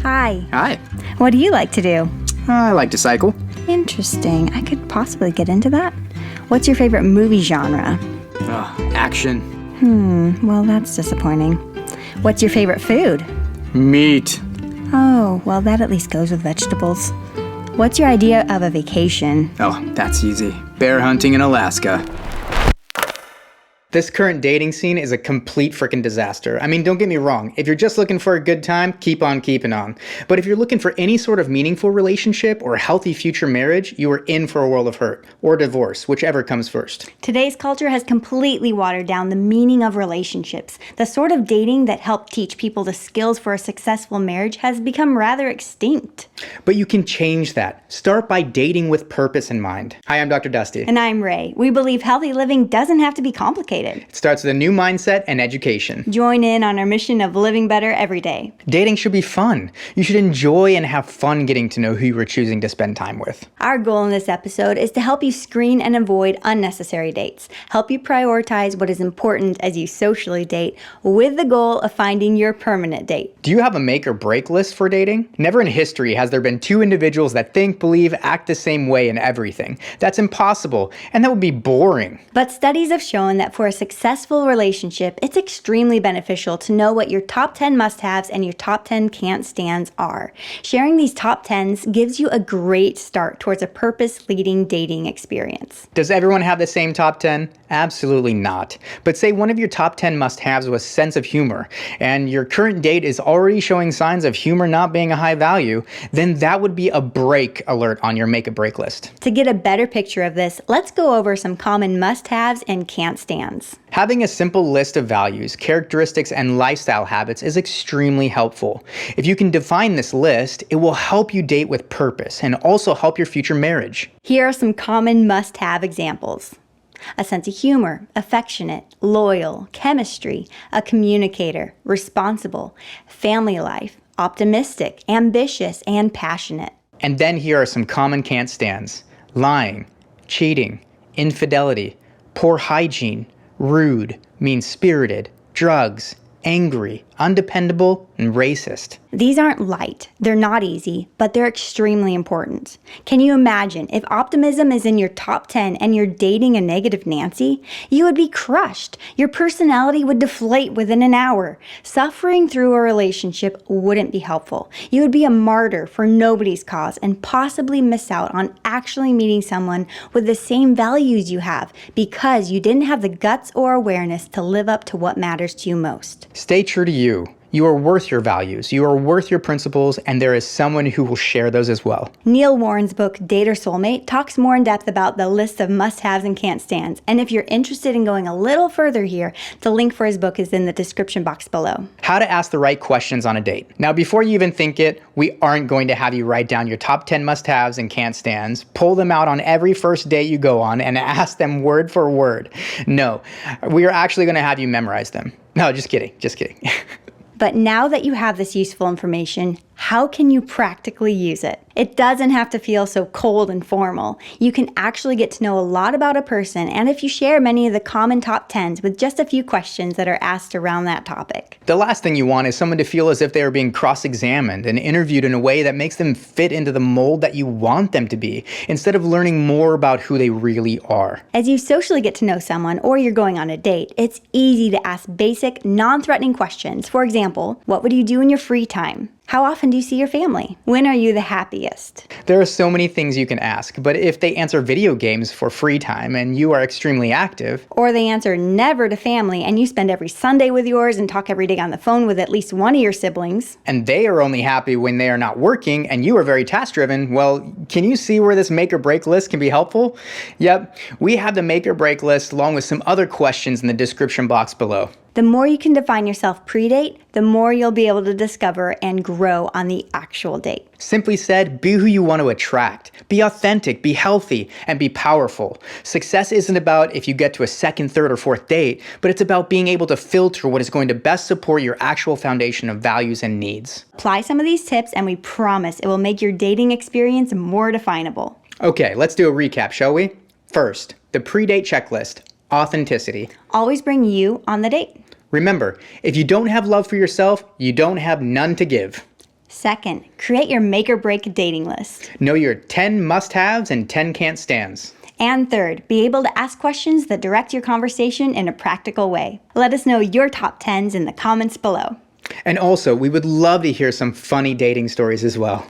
Hi. Hi. What do you like to do? I like to cycle. Interesting. I could possibly get into that. What's your favorite movie genre? Action. Well, that's disappointing. What's your favorite food? Meat. Oh, well, that at least goes with vegetables. What's your idea of a vacation? Oh, that's easy. Bear hunting in Alaska. This current dating scene is a complete freaking disaster. I mean, don't get me wrong. If you're just looking for a good time, keep on keeping on. But if you're looking for any sort of meaningful relationship or healthy future marriage, you are in for a world of hurt or divorce, whichever comes first. Today's culture has completely watered down the meaning of relationships. The sort of dating that helped teach people the skills for a successful marriage has become rather extinct. But you can change that. Start by dating with purpose in mind. Hi, I'm Dr. Dusty. And I'm Ray. We believe healthy living doesn't have to be complicated. It starts with a new mindset and education. Join in on our mission of living better every day. Dating should be fun. You should enjoy and have fun getting to know who you are choosing to spend time with. Our goal in this episode is to help you screen and avoid unnecessary dates, help you prioritize what is important as you socially date, with the goal of finding your permanent date. Do you have a make or break list for dating? Never in history has there been two individuals that think, believe, act the same way in everything. That's impossible, and that would be boring. But studies have shown that for a successful relationship, it's extremely beneficial to know what your top 10 must-haves and your top 10 can't-stands are. Sharing these top 10s gives you a great start towards a purpose-leading dating experience. Does everyone have the same top 10? Absolutely not. But say one of your top 10 must-haves was sense of humor, and your current date is already showing signs of humor not being a high value, then that would be a break alert on your make or break list. To get a better picture of this, let's go over some common must-haves and can't-stands. Having a simple list of values, characteristics, and lifestyle habits is extremely helpful. If you can define this list, it will help you date with purpose and also help your future marriage. Here are some common must-have examples. A sense of humor, affectionate, loyal, chemistry, a communicator, responsible, family life, optimistic, ambitious, and passionate. And then here are some common can't stands: lying, cheating, infidelity, poor hygiene, rude, mean-spirited, drugs, angry, undependable, and racist. These aren't light, they're not easy, but they're extremely important. Can you imagine if optimism is in your top 10 and you're dating a negative Nancy? You would be crushed. Your personality would deflate within an hour. Suffering through a relationship wouldn't be helpful. You would be a martyr for nobody's cause and possibly miss out on actually meeting someone with the same values you have because you didn't have the guts or awareness to live up to what matters to you most. Stay true to you. You are worth your values, you are worth your principles, and there is someone who will share those as well. Neil Warren's book, Date or Soulmate, talks more in depth about the list of must-haves and can't-stands. And if you're interested in going a little further here, the link for his book is in the description box below. How to ask the right questions on a date. Now, before you even think it, we aren't going to have you write down your top 10 must-haves and can't-stands, pull them out on every first date you go on, and ask them word for word. No, we are actually going to have you memorize them. No, just kidding, just kidding. But now that you have this useful information, how can you practically use it? It doesn't have to feel so cold and formal. You can actually get to know a lot about a person, and if you share many of the common top 10s with just a few questions that are asked around that topic. The last thing you want is someone to feel as if they are being cross-examined and interviewed in a way that makes them fit into the mold that you want them to be, instead of learning more about who they really are. As you socially get to know someone, or you're going on a date, it's easy to ask basic, non-threatening questions. For example, what would you do in your free time? How often do you see your family? When are you the happiest? There are so many things you can ask, but if they answer video games for free time and you are extremely active, or they answer never to family and you spend every Sunday with yours and talk every day on the phone with at least one of your siblings, and they are only happy when they are not working and you are very task-driven, well, can you see where this make or break list can be helpful? Yep, we have the make or break list along with some other questions in the description box below. The more you can define yourself pre-date, the more you'll be able to discover and grow on the actual date. Simply said, be who you want to attract. Be authentic, be healthy, and be powerful. Success isn't about if you get to a second, third, or fourth date, but it's about being able to filter what is going to best support your actual foundation of values and needs. Apply some of these tips and we promise it will make your dating experience more definable. Okay, let's do a recap, shall we? First, the pre-date checklist, authenticity. Always bring you on the date. Remember, if you don't have love for yourself, you don't have none to give. Second, create your make or break dating list. Know your 10 must-haves and 10 can't stands. And third, be able to ask questions that direct your conversation in a practical way. Let us know your top 10s in the comments below. And also, we would love to hear some funny dating stories as well.